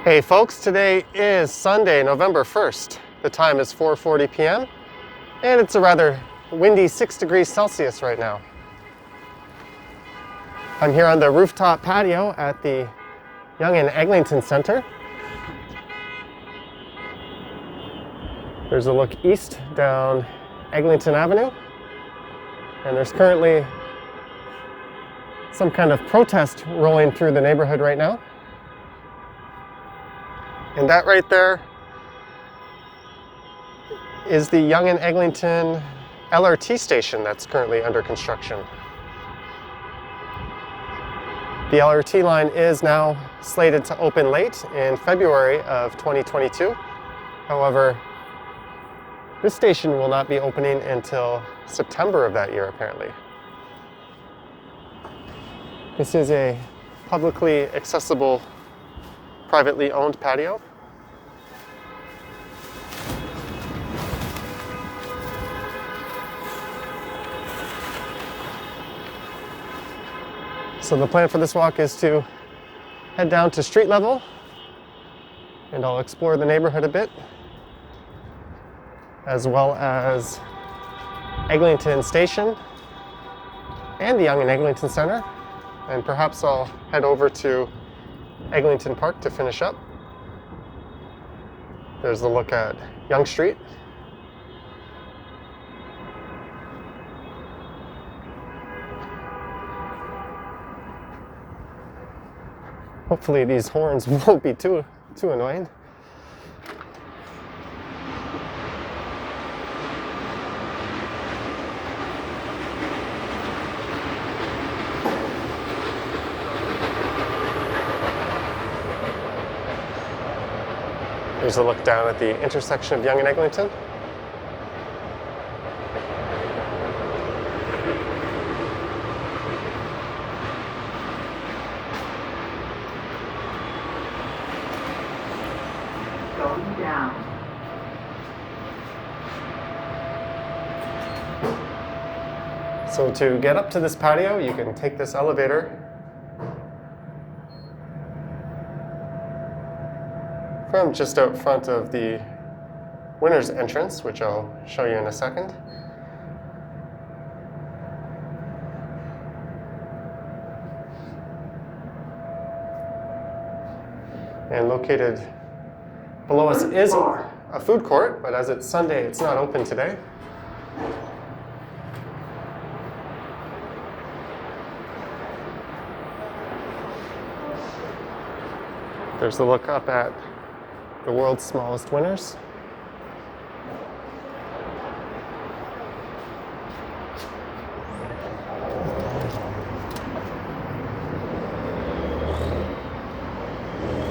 Hey folks, today is Sunday, November 1st. The time is 4:40 p.m. and it's a rather windy 6 degrees Celsius right now. I'm here on the rooftop patio at the Yonge and Eglinton Centre. There's a look east down Eglinton Avenue, and there's currently some kind of protest rolling through the neighborhood right now. And that right there is the Yonge and Eglinton LRT station that's currently under construction. The LRT line is now slated to open late in February of 2022. However, this station will not be opening until September of that year, apparently. This is a publicly accessible, privately owned patio. So the plan for this walk is to head down to street level, and I'll explore the neighborhood a bit, as well as Eglinton Station and the Yonge and Eglinton Centre, and perhaps I'll head over to Eglinton Park to finish up. There's a look at Yonge Street. Hopefully these horns won't be too annoying. Here's a look down at the intersection of Yonge and Eglinton. Going down. So to get up to this patio, you can take this elevator from just out front of the winner's entrance, which I'll show you in a second. And located below us is a food court, but as it's Sunday, it's not open today. There's a look up at the world's smallest winners.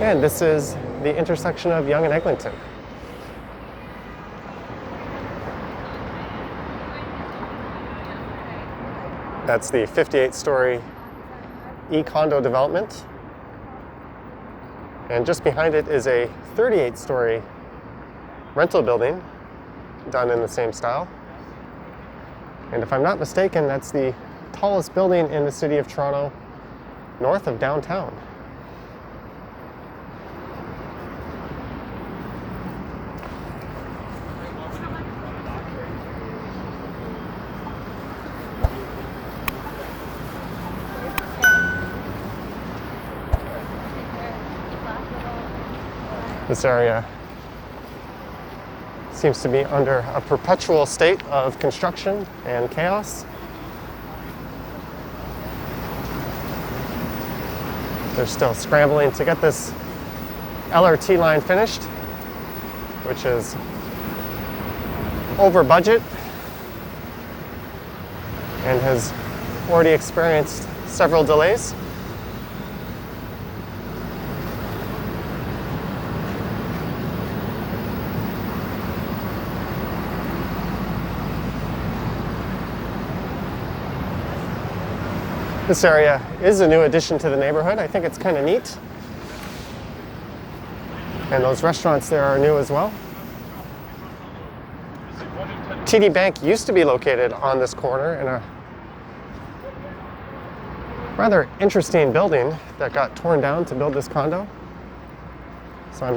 And this is the intersection of Yonge and Eglinton. That's the 58-story e-condo development. And just behind it is a 38-story rental building done in the same style. And if I'm not mistaken, that's the tallest building in the city of Toronto, north of downtown. This area seems to be under a perpetual state of construction and chaos. They're still scrambling to get this LRT line finished, which is over budget and has already experienced several delays. This area is a new addition to the neighborhood. I think it's kind of neat. And those restaurants there are new as well. TD Bank used to be located on this corner in a rather interesting building that got torn down to build this condo. So I'm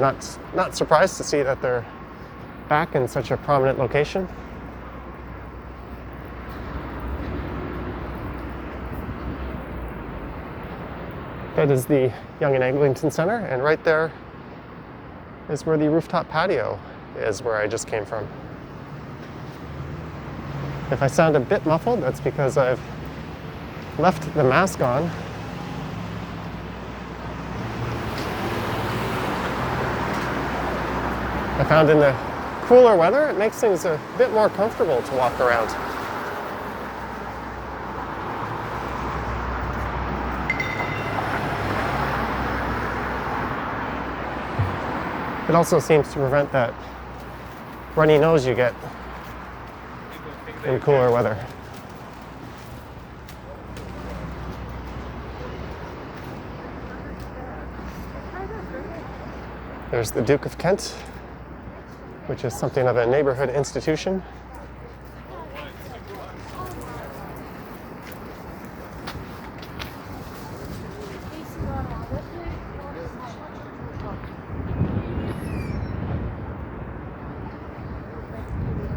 not surprised to see that they're back in such a prominent location. That is the Yonge and Eglinton Centre, and right there is where the rooftop patio is, where I just came from. If I sound a bit muffled, that's because I've left the mask on. I found in the cooler weather, it makes things a bit more comfortable to walk around. It also seems to prevent that runny nose you get in cooler weather. There's the Duke of Kent, which is something of a neighborhood institution.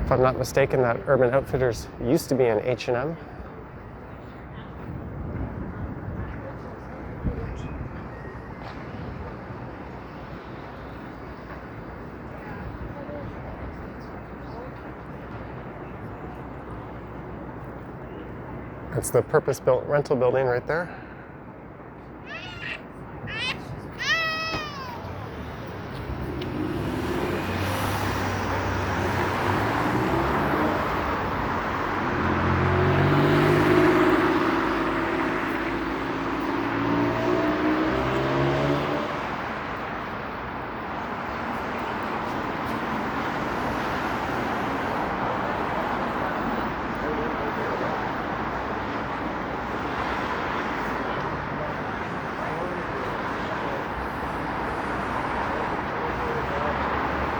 If I'm not mistaken, that Urban Outfitters used to be an H&M. That's the purpose-built rental building right there.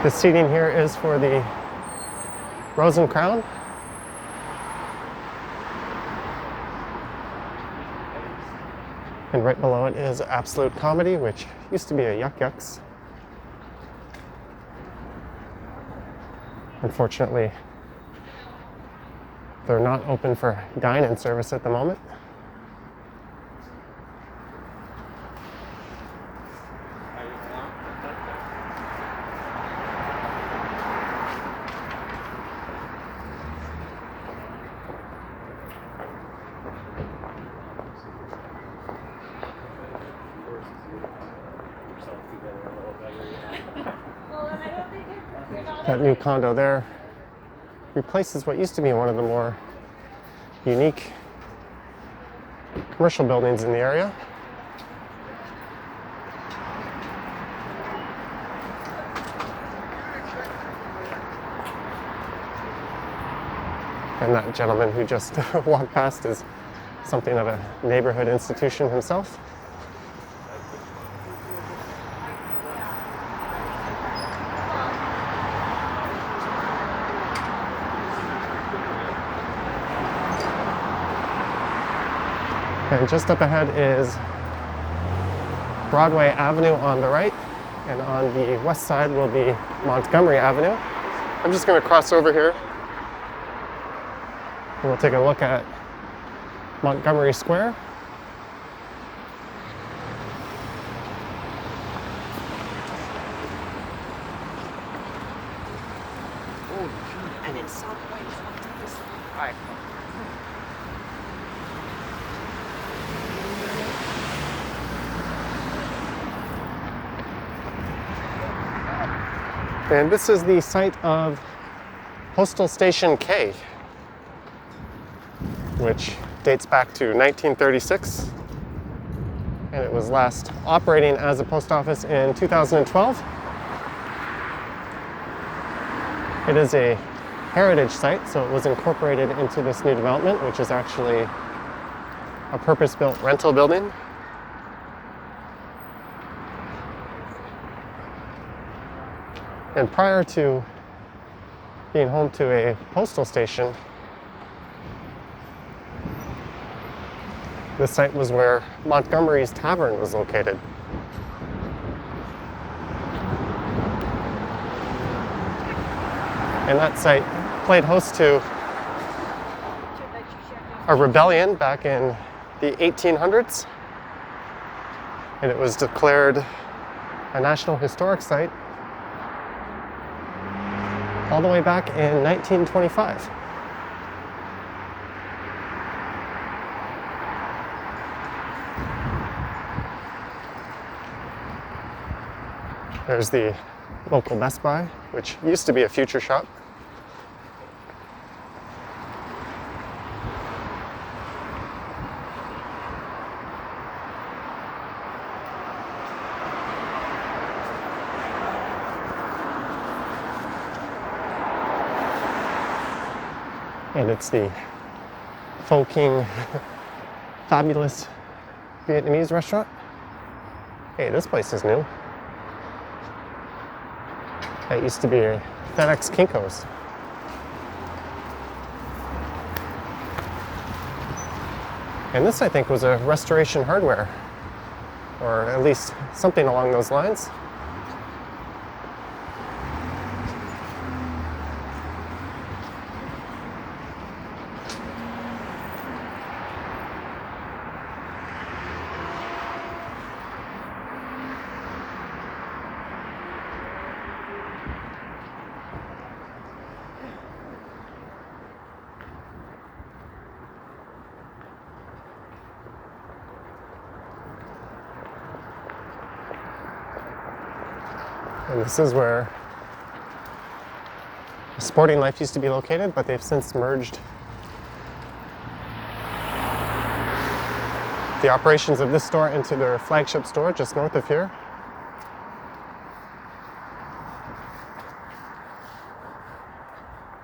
The seating here is for the Rose and Crown. And right below it is Absolute Comedy, which used to be a Yuck Yucks. Unfortunately, they're not open for dine-in service at the moment. That new condo there replaces what used to be one of the more unique commercial buildings in the area. And that gentleman who just walked past is something of a neighborhood institution himself. And just up ahead is Broadway Avenue on the right, and on the west side will be Montgomery Avenue. I'm just going to cross over here and we'll take a look at Montgomery Square. And it's South Point. All right. And this is the site of Postal Station K, which dates back to 1936. And it was last operating as a post office in 2012. It is a heritage site, so it was incorporated into this new development, which is actually a purpose-built rental building. And prior to being home to a postal station, the site was where Montgomery's Tavern was located. And that site played host to a rebellion back in the 1800s. And it was declared a National Historic Site all the way back in 1925. There's the local Best Buy, which used to be a Future Shop. And it's the Pho King Fabulous Vietnamese restaurant. Hey, this place is new. That used to be a FedEx Kinko's. And this, I think, was a Restoration Hardware, or at least something along those lines. And this is where Sporting Life used to be located, but they've since merged the operations of this store into their flagship store just north of here.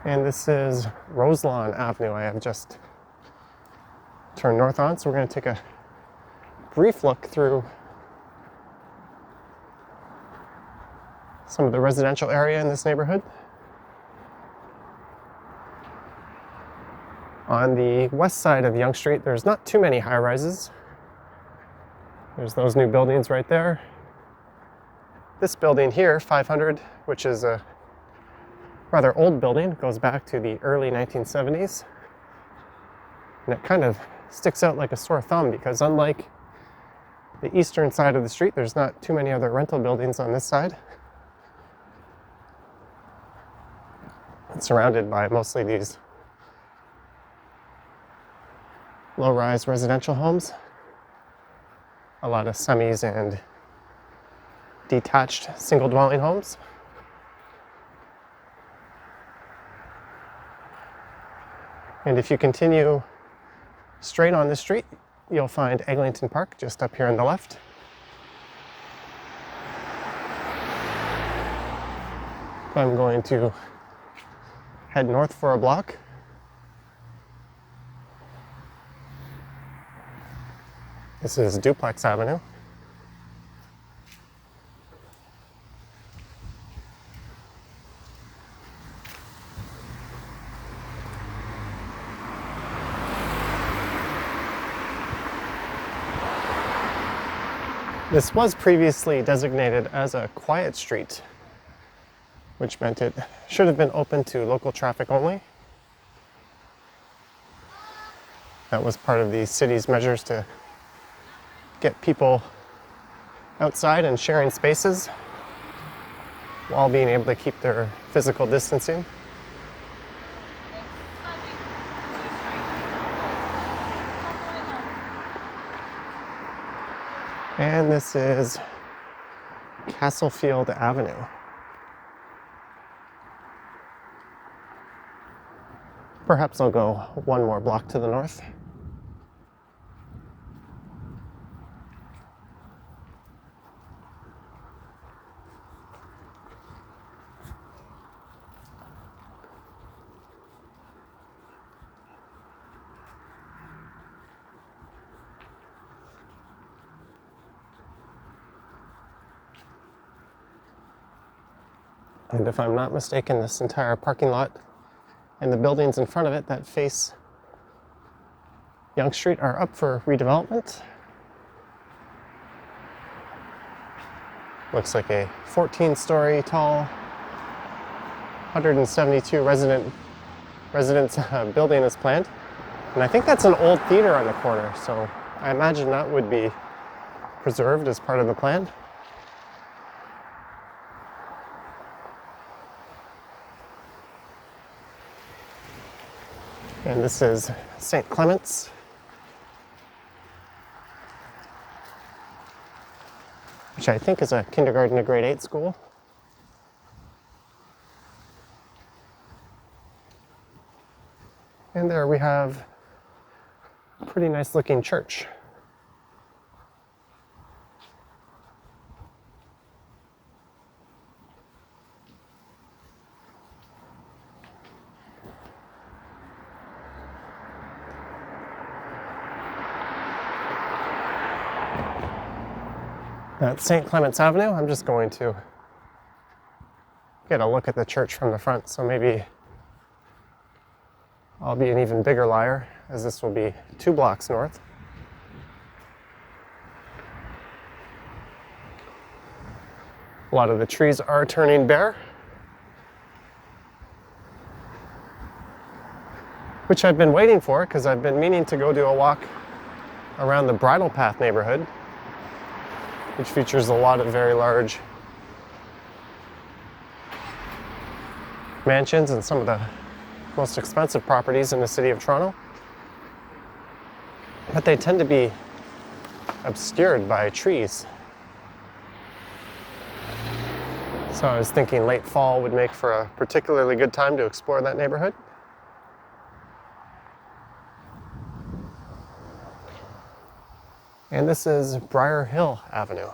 And this is Roselawn Avenue. I have just turned north on, so we're going to take a brief look through some of the residential area in this neighborhood. On the west side of Yonge Street, there's not too many high-rises. There's those new buildings right there. This building here, 500, which is a rather old building, goes back to the early 1970s. And it kind of sticks out like a sore thumb because unlike the eastern side of the street, there's not too many other rental buildings on this side. It's surrounded by mostly these low-rise residential homes. A lot of semis and detached single-dwelling homes. And if you continue straight on the street, you'll find Eglinton Park just up here on the left. I'm going to head north for a block. This is Duplex Avenue. This was previously designated as a quiet street, which meant it should have been open to local traffic only. That was part of the city's measures to get people outside and sharing spaces while being able to keep their physical distancing. And this is Castlefield Avenue. Perhaps I'll go one more block to the north. And if I'm not mistaken, this entire parking lot and the buildings in front of it that face Yonge Street are up for redevelopment. Looks like a 14-story tall 172 residence building is planned. And I think that's an old theater on the corner, so I imagine that would be preserved as part of the plan. And this is St. Clement's, which I think is a kindergarten to grade 8 school. And there we have a pretty nice looking church. At St. Clement's Avenue, I'm just going to get a look at the church from the front, so maybe I'll be an even bigger liar, as this will be 2 blocks north. A lot of the trees are turning bare, which I've been waiting for because I've been meaning to go do a walk around the Bridle Path neighborhood, which features a lot of very large mansions and some of the most expensive properties in the city of Toronto. But they tend to be obscured by trees. So I was thinking late fall would make for a particularly good time to explore that neighborhood. And this is Briar Hill Avenue.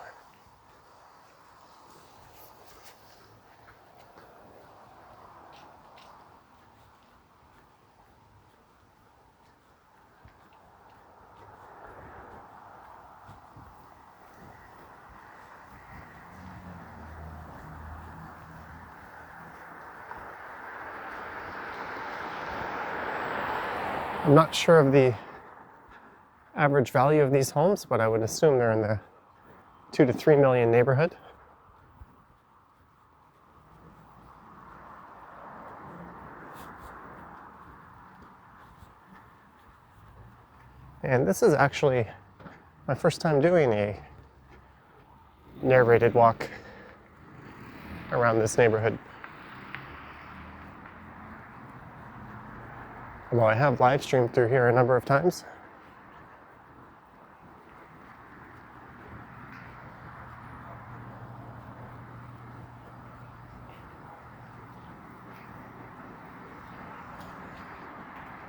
I'm not sure of the average value of these homes, but I would assume they're in the 2 to 3 million neighborhood. And this is actually my first time doing a narrated walk around this neighborhood. Although I have live streamed through here a number of times.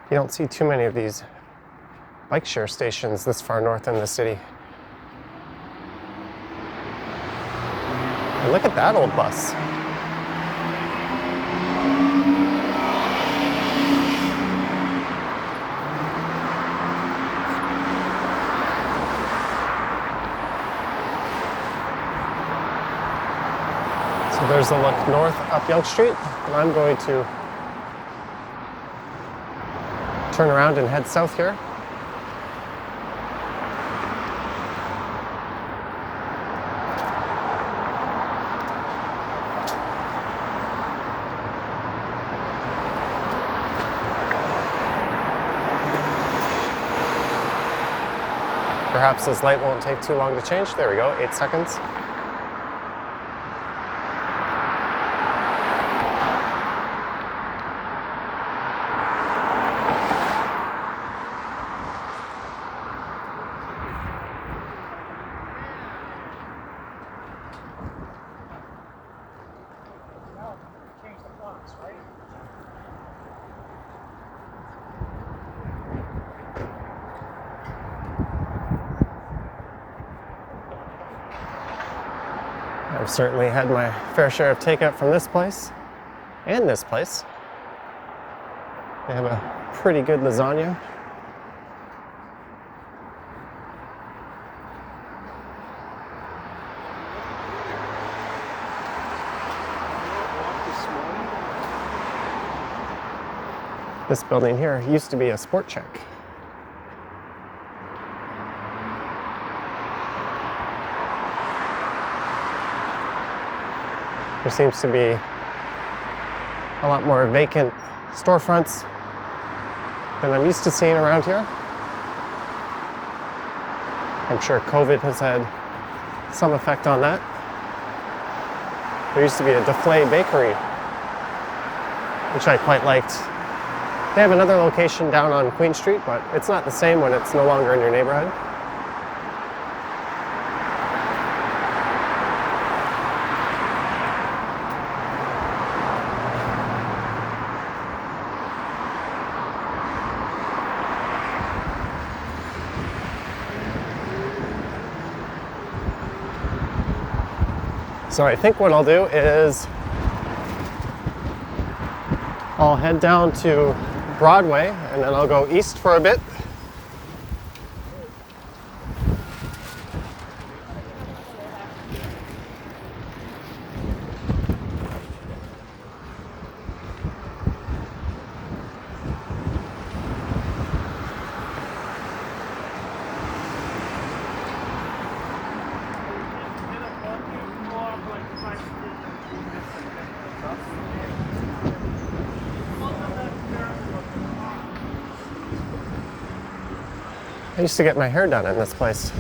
You don't see too many of these bike share stations this far north in the city. And look at that old bus. So there's a look north up Yonge Street, and I'm going to turn around and head south here. Perhaps this light won't take too long to change. There we go, 8 seconds. I've certainly had my fair share of takeout from this place and this place. They have a pretty good lasagna. This building here used to be a Sport Check. There seems to be A lot more vacant storefronts than I'm used to seeing around here. I'm sure COVID has had some effect on that. There used to be a Deflay bakery, which I quite liked. They have another location down on Queen Street, but it's not the same when it's no longer in your neighborhood. So I think what I'll do is I'll head down to Broadway and then I'll go east for a bit. I used to get my hair done in this place.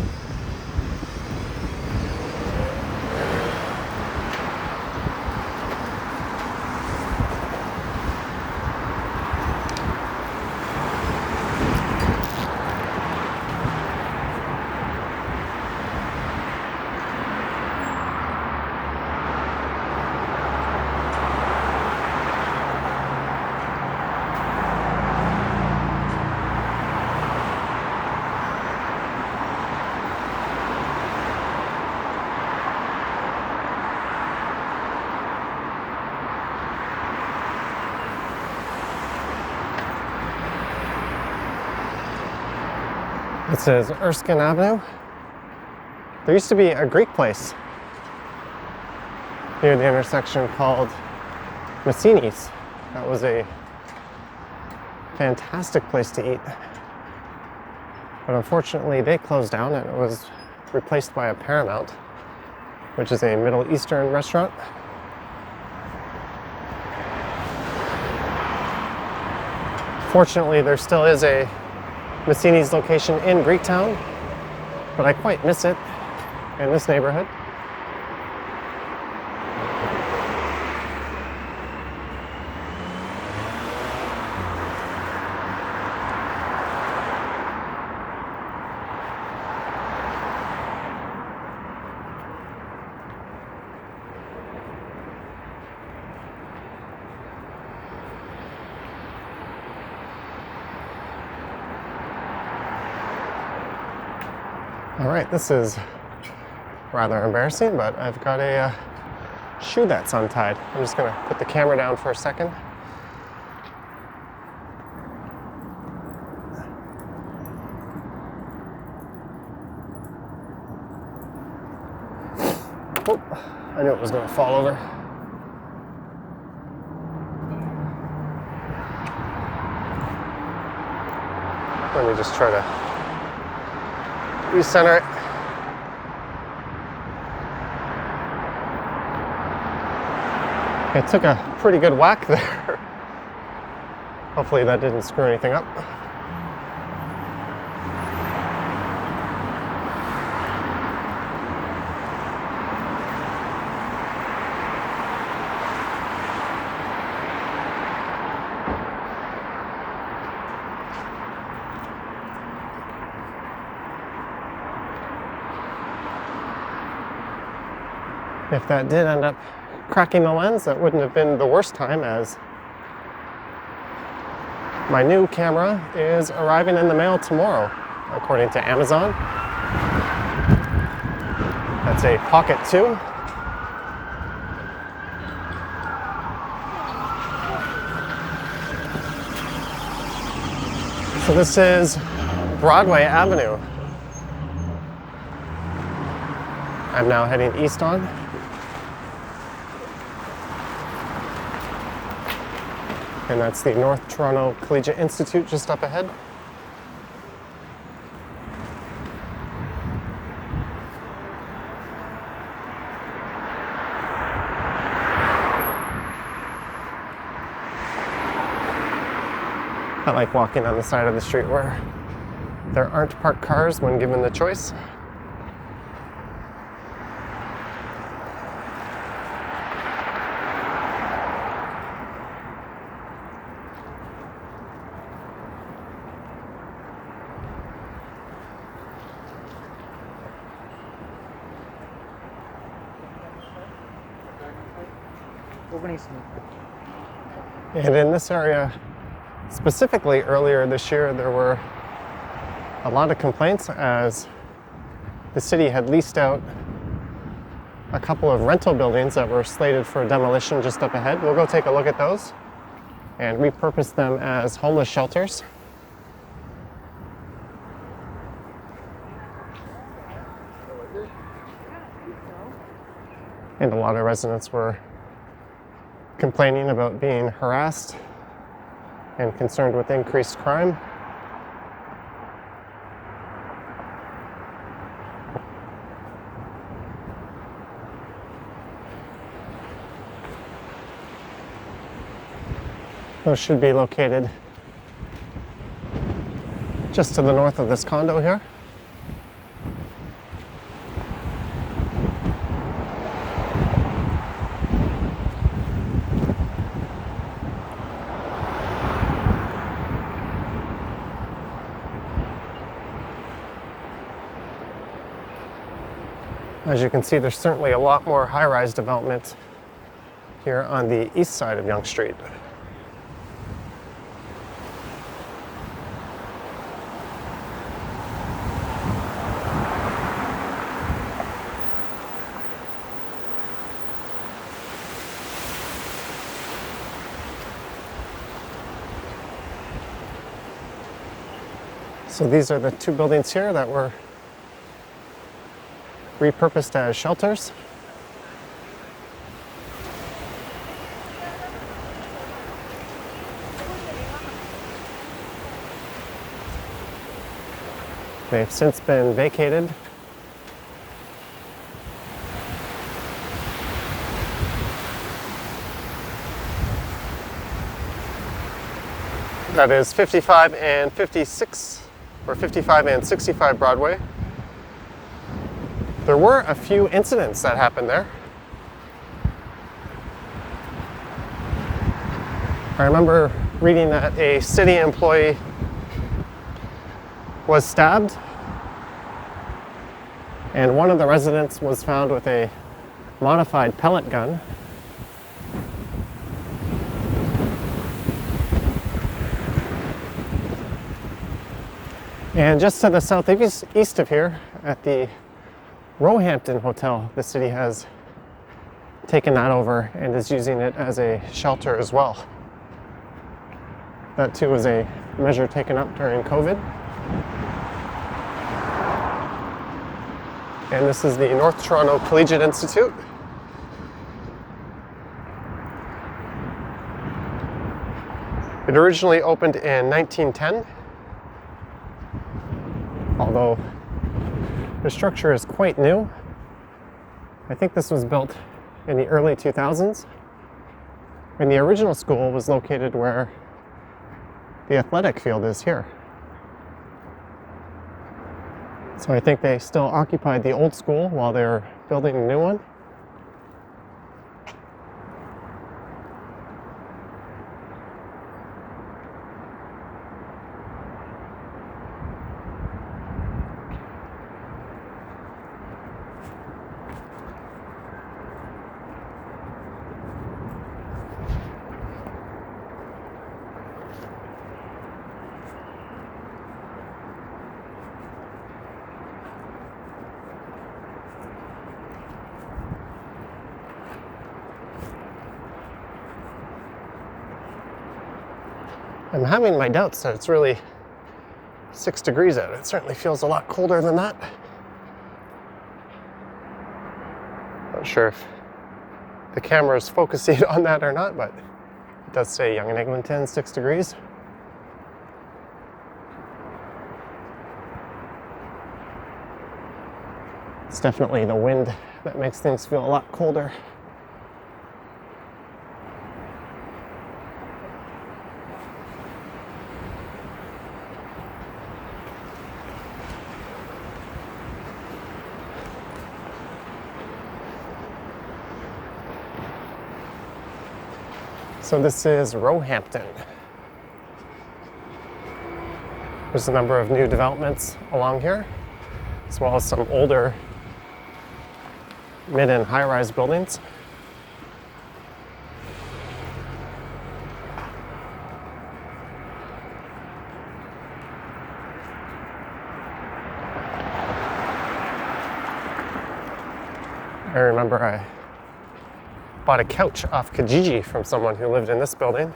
This is Erskine Avenue. There used to be a Greek place near the intersection called Massini's. That was a fantastic place to eat. But unfortunately, they closed down and it was replaced by a Paramount, which is a Middle Eastern restaurant. Fortunately, there still is a Massini's location in Greektown, but I quite miss it in this neighborhood. All right, this is rather embarrassing, but I've got a shoe that's untied. I'm just gonna put the camera down for a second. Oh, I knew it was gonna fall over. Let me just try to recenter it. It took a pretty good whack there. Hopefully that didn't screw anything up. If that did end up cracking the lens, that wouldn't have been the worst time, as my new camera is arriving in the mail tomorrow, according to Amazon. That's a Pocket 2. So this is Broadway Avenue. I'm now heading east on. And that's the North Toronto Collegiate Institute just up ahead. I like walking on the side of the street where there aren't parked cars when given the choice. And in this area, specifically earlier this year, there were a lot of complaints as the city had leased out a couple of rental buildings that were slated for demolition just up ahead. We'll go take a look at those and repurpose them as homeless shelters. And a lot of residents were complaining about being harassed and concerned with increased crime. Those should be located just to the north of this condo here. As you can see, there's certainly a lot more high-rise development here on the east side of Yonge Street. So these are the two buildings here that were repurposed as shelters. They've since been vacated. That is 55 and 56, or 55 and 65 Broadway. There were a few incidents that happened there. I remember reading that a city employee was stabbed, and one of the residents was found with a modified pellet gun. And just to the southeast of here, at the Roehampton Hotel, the city has taken that over and is using it as a shelter as well. That too was a measure taken up during COVID. And this is the North Toronto Collegiate Institute. It originally opened in 1910, although the structure is quite new. I think this was built in the early 2000s. And the original school was located where the athletic field is here. So I think they still occupied the old school while they were building a new one. I'm having my doubts that it's really 6 degrees out. It certainly feels a lot colder than that. Not sure if the camera is focusing on that or not, but it does say Yonge and Eglinton, 6 degrees. It's definitely the wind that makes things feel a lot colder. So this is Roehampton. There's a number of new developments along here, as well as some older mid and high-rise buildings. I remember I bought a couch off Kijiji from someone who lived in this building,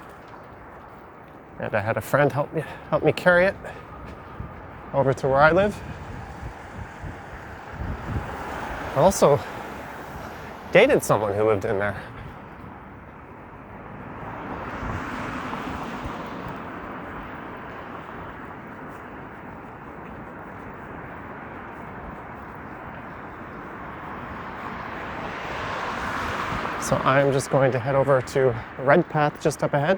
and I had a friend help me carry it over to where I live. I also dated someone who lived in there. So I'm just going to head over to Redpath just up ahead.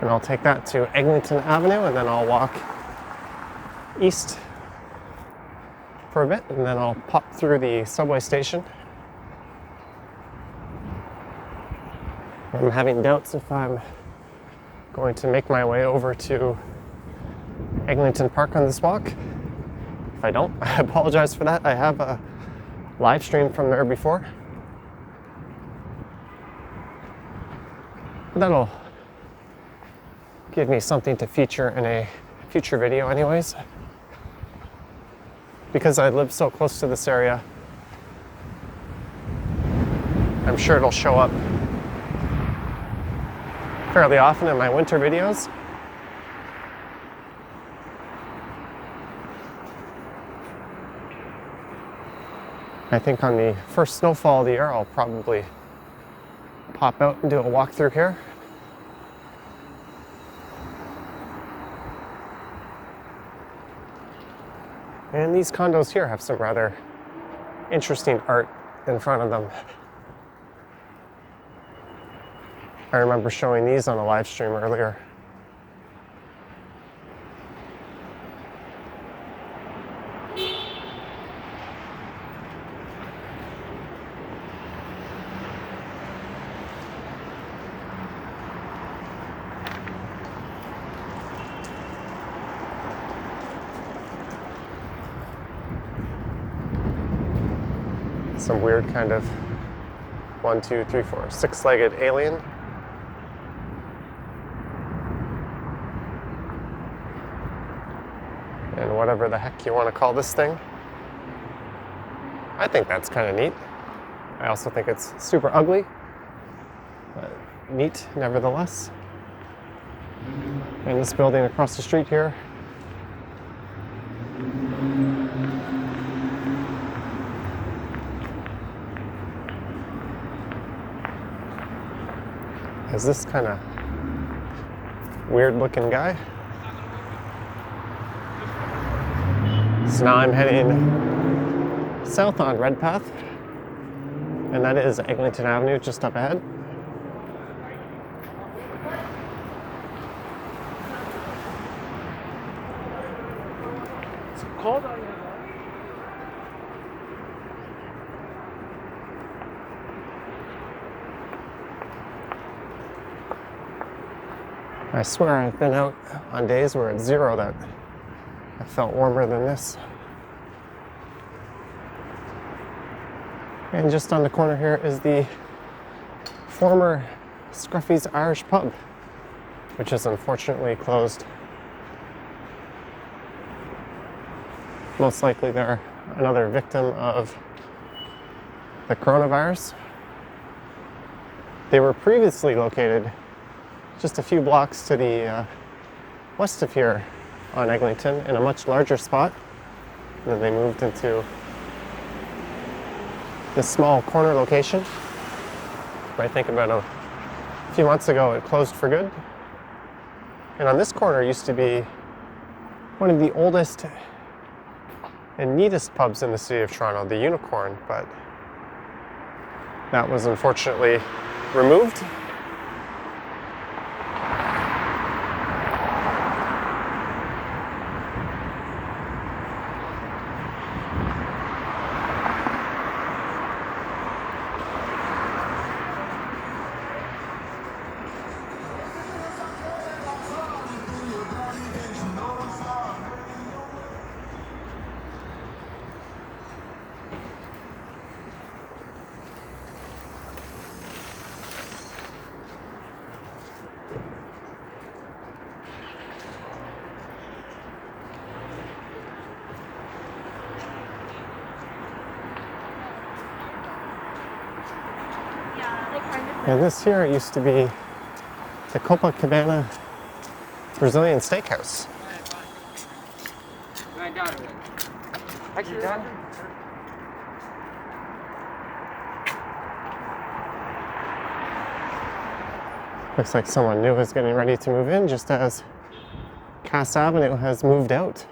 And I'll take that to Eglinton Avenue, and then I'll walk east for a bit, and then I'll pop through the subway station. I'm having doubts if I'm going to make my way over to Eglinton Park on this walk. If I don't, I apologize for that. I have a live stream from there before. But that'll give me something to feature in a future video anyways. Because I live so close to this area, I'm sure it'll show up fairly often in my winter videos. I think on the first snowfall of the year, I'll probably pop out and do a walk through here. And these condos here have some rather interesting art in front of them. I remember showing these on a live stream earlier. Some weird kind of 1, 2, 3, 4, six-legged alien. And whatever the heck you want to call this thing. I think that's kind of neat. I also think it's super ugly, but neat nevertheless. And this building across the street here, is this kind of weird looking guy. So now I'm heading south on Redpath, and that is Eglinton Avenue just up ahead. It's cold out here. I swear I've been out on days where it's 0 that I felt warmer than this. And just on the corner here is the former Scruffy's Irish Pub, which is unfortunately closed. Most likely they're another victim of the coronavirus. They were previously located just a few blocks to the west of here on Eglinton in a much larger spot. And then they moved into this small corner location. I think about a few months ago it closed for good. And on this corner used to be one of the oldest and neatest pubs in the city of Toronto, the Unicorn, but that was unfortunately removed. And this here used to be the Copacabana Brazilian Steakhouse. Actually done? Looks like someone new is getting ready to move in just as Cass Avenue has moved out.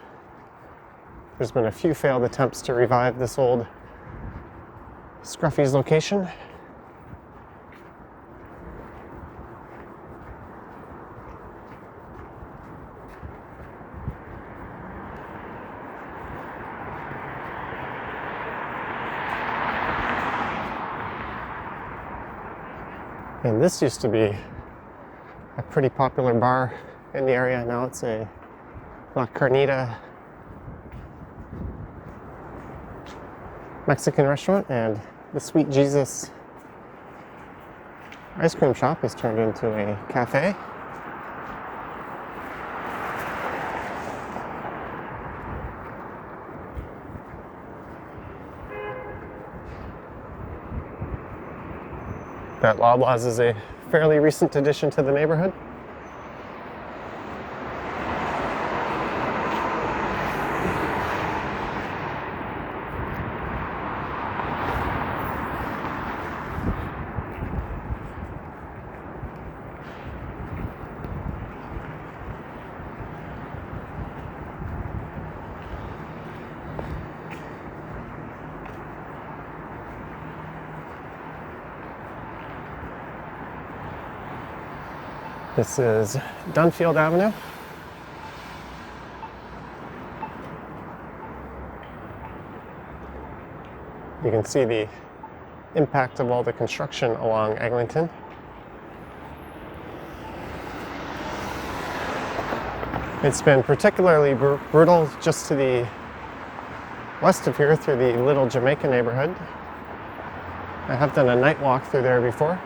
There's been a few failed attempts to revive this old Scruffy's location. And this used to be a pretty popular bar in the area. Now it's a La Carnita Mexican restaurant, and the Sweet Jesus ice cream shop is turned into a cafe. That Loblaws is a fairly recent addition to the neighborhood. This is Dunfield Avenue. You can see the impact of all the construction along Eglinton. It's been particularly brutal just to the west of here through the Little Jamaica neighborhood. I have done a night walk through there before.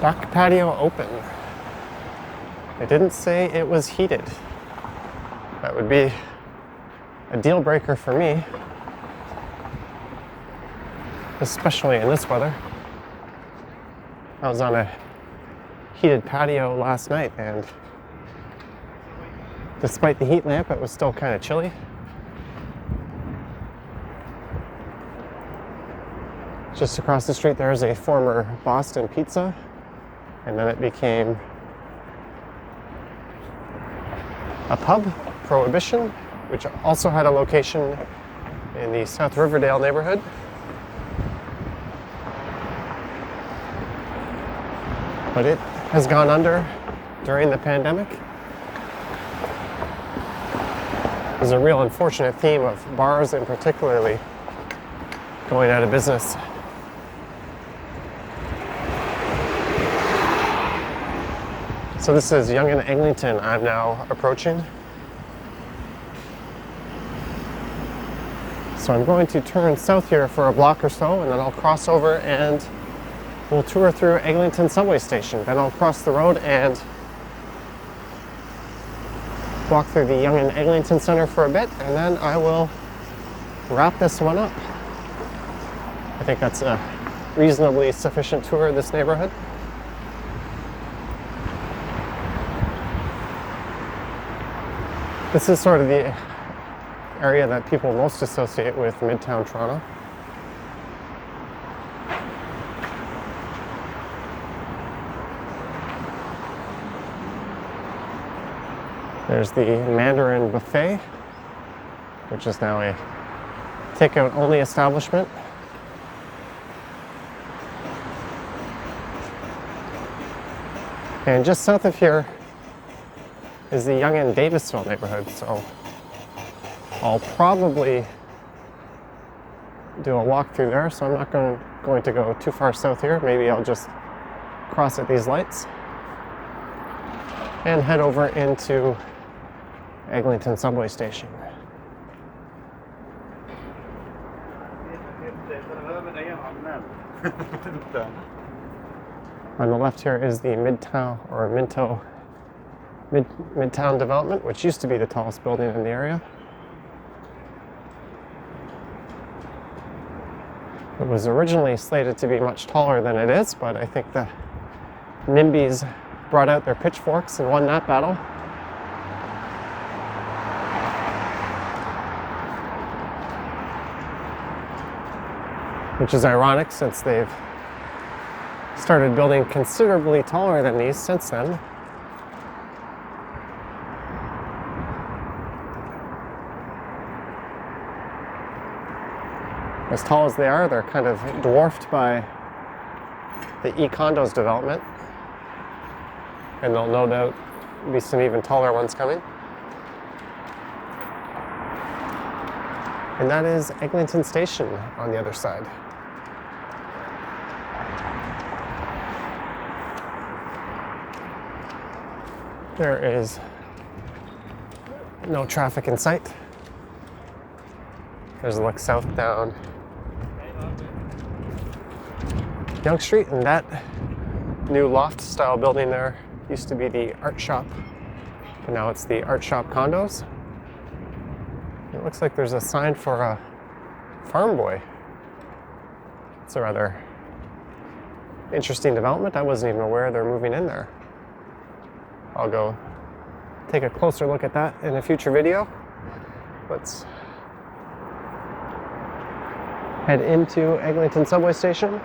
Back patio open. It didn't say it was heated. That would be a deal breaker for me, especially in this weather. I was on a heated patio last night, and despite the heat lamp, it was still kind of chilly. Just across the street there is a former Boston Pizza, and then it became a pub, Prohibition, which also had a location in the South Riverdale neighborhood. But it has gone under during the pandemic. There's a real unfortunate theme of bars in particularly going out of business. So this is Yonge and Eglinton I'm now approaching. So I'm going to turn south here for a block or so, and then I'll cross over and we'll tour through Eglinton subway station. Then I'll cross the road and walk through the Yonge and Eglinton Centre for a bit, and then I will wrap this one up. I think that's a reasonably sufficient tour of this neighborhood. This is sort of the area that people most associate with Midtown Toronto. There's the Mandarin Buffet, which is now a takeout only establishment. And just south of here is the Yonge and Davisville neighborhood, so I'll probably do a walk through there, so I'm not going to go too far south here. Maybe I'll just cross at these lights and head over into Eglinton subway station. On the left here is the Midtown development, which used to be the tallest building in the area. It was originally slated to be much taller than it is, but I think the NIMBYs brought out their pitchforks and won that battle. Which is ironic since they've started building considerably taller than these since then. As tall as they are, they're kind of dwarfed by the e-condos development. And there'll no doubt be some even taller ones coming. And that is Eglinton Station on the other side. There is no traffic in sight. There's a look south down Yonge Street, and that new loft style building there used to be the art shop, and now it's the art shop condos. It looks like there's a sign for a farm boy. It's a rather interesting development. I wasn't even aware they're moving in there. I'll go take a closer look at that in a future video. Let's head into Eglinton subway station.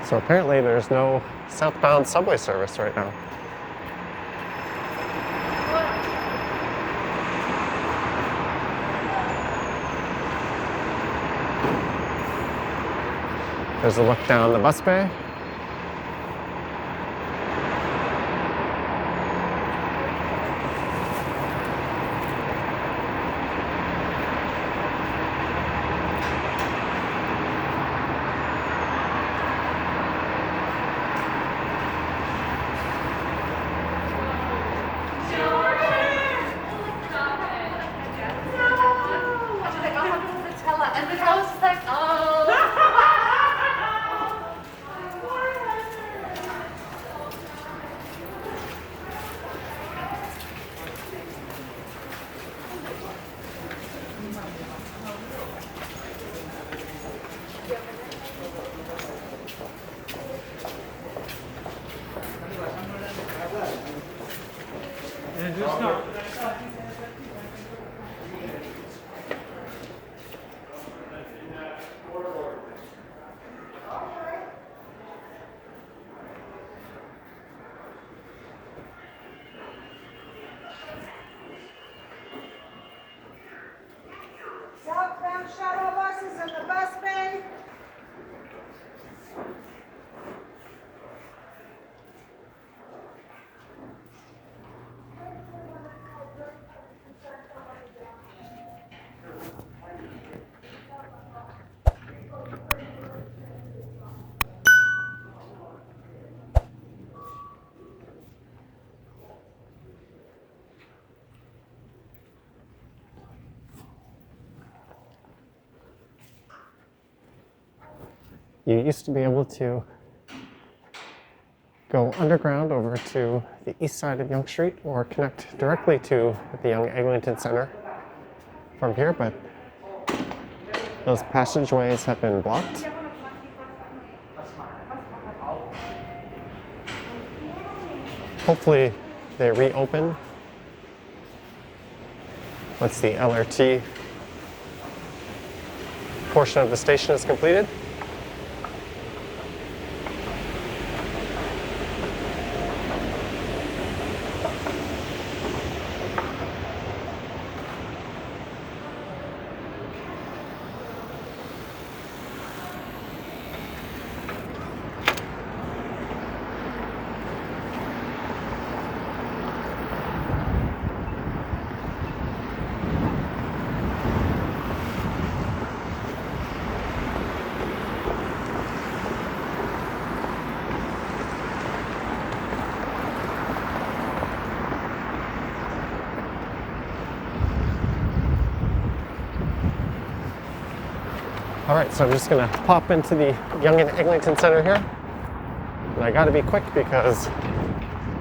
So apparently there's no southbound subway service right now. There's a look down the bus bay. You used to be able to go underground over to the east side of Yonge Street or connect directly to the Yonge Eglinton Centre from here, but those passageways have been blocked. Hopefully they reopen once the LRT portion of the station is completed. All right, so I'm just gonna pop into the Yonge and Eglinton Centre here. And I gotta be quick because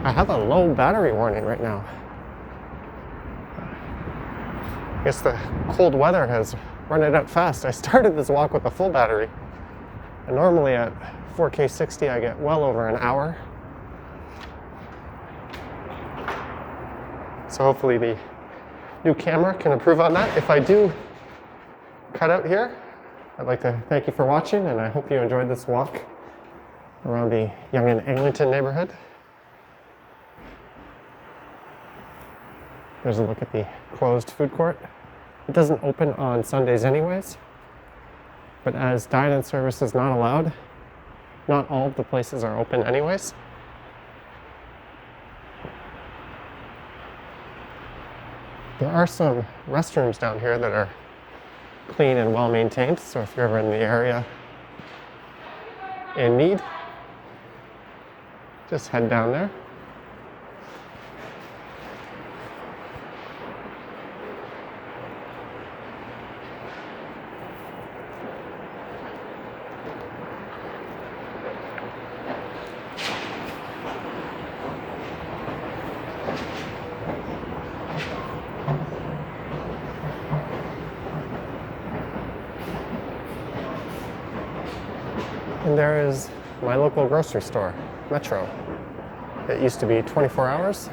I have a low battery warning right now. I guess the cold weather has run it out fast. I started this walk with a full battery. And normally at 4K 60, I get well over an hour. So hopefully the new camera can improve on that. If I do cut out here, I'd like to thank you for watching, and I hope you enjoyed this walk around the Yonge and Eglinton neighborhood. There's a look at the closed food court. It doesn't open on Sundays anyways, but as dine-in service is not allowed, not all of the places are open anyways. There are some restrooms down here that are clean and well maintained, so if you're ever in the area in need, just head down there. And there is my local grocery store, Metro. It used to be 24 hours.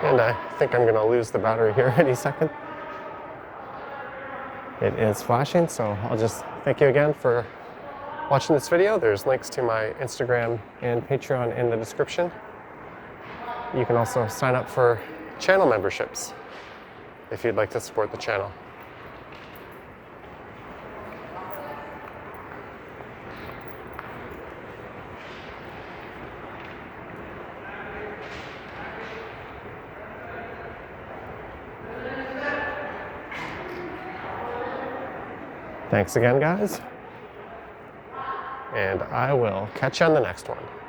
And I think I'm gonna lose the battery here any second. It is flashing, so I'll just thank you again for watching this video. There's links to my Instagram and Patreon in the description. You can also sign up for channel memberships if you'd like to support the channel. Thanks again, guys, and I will catch you on the next one.